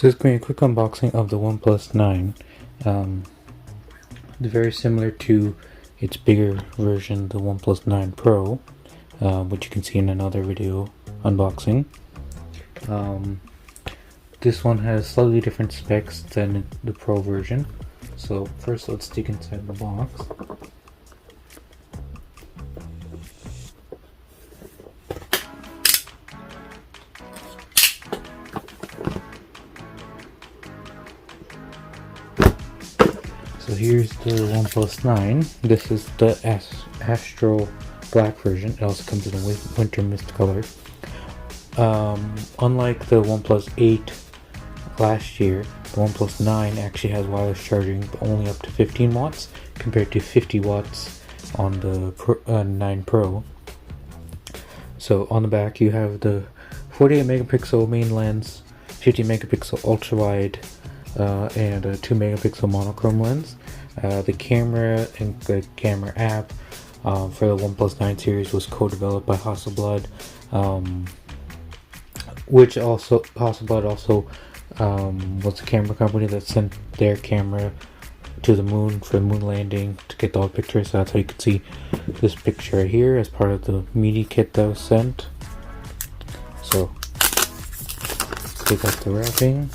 So this is going to be a quick unboxing of the OnePlus 9. It's very similar to its bigger version, the OnePlus 9 Pro, which you can see in another video unboxing. This one has slightly different specs than the Pro version. So first let's dig inside the box. So here's the OnePlus 9. This is the Astral black version. It also comes in a winter mist color. Unlike the OnePlus 8 last year, the OnePlus 9 actually has wireless charging, but only up to 15 watts compared to 50 watts on the 9 Pro. So on the back you have the 48 megapixel main lens, 50 megapixel ultra wide, and a 2 megapixel monochrome lens. The camera and the camera app for the OnePlus 9 series was co-developed by Hasselblad, which also Hasselblad also was a camera company that sent their camera to the moon for the moon landing to get all the pictures. So that's how you can see this picture here as part of the media kit that was sent. So take out the wrapping.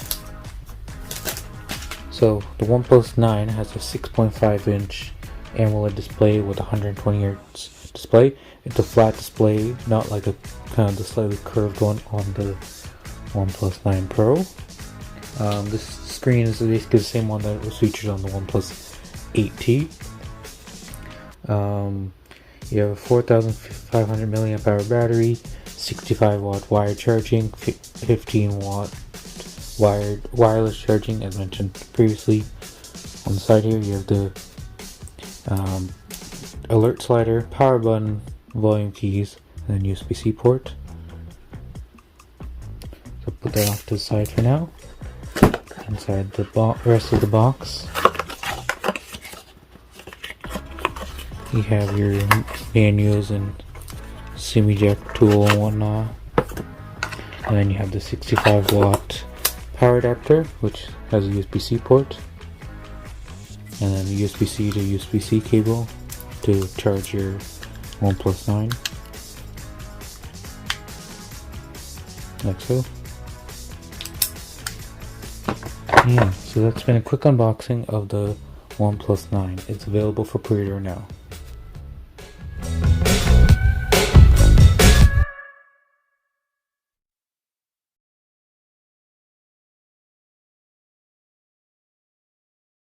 So the OnePlus 9 has a 6.5 inch AMOLED display with 120 Hz display. It's a flat display, not like a kind of the slightly curved one on the OnePlus 9 Pro. This screen is basically the same one that was featured on the OnePlus 8T. You have a 4,500 mAh battery, 65 watt wired charging, 15 watt wireless charging, as mentioned previously. On the side here you have the alert slider, power button, volume keys, and then USB-C port. So put that off to the side for now. Inside the rest of the box, you have your menus and SIM eject tool and whatnot, and then you have the 65 watt power adapter, which has a USB-C port, and then the USB-C to USB-C cable to charge your OnePlus 9, like so. Yeah, so that's been a quick unboxing of the OnePlus 9. It's available for pre-order now.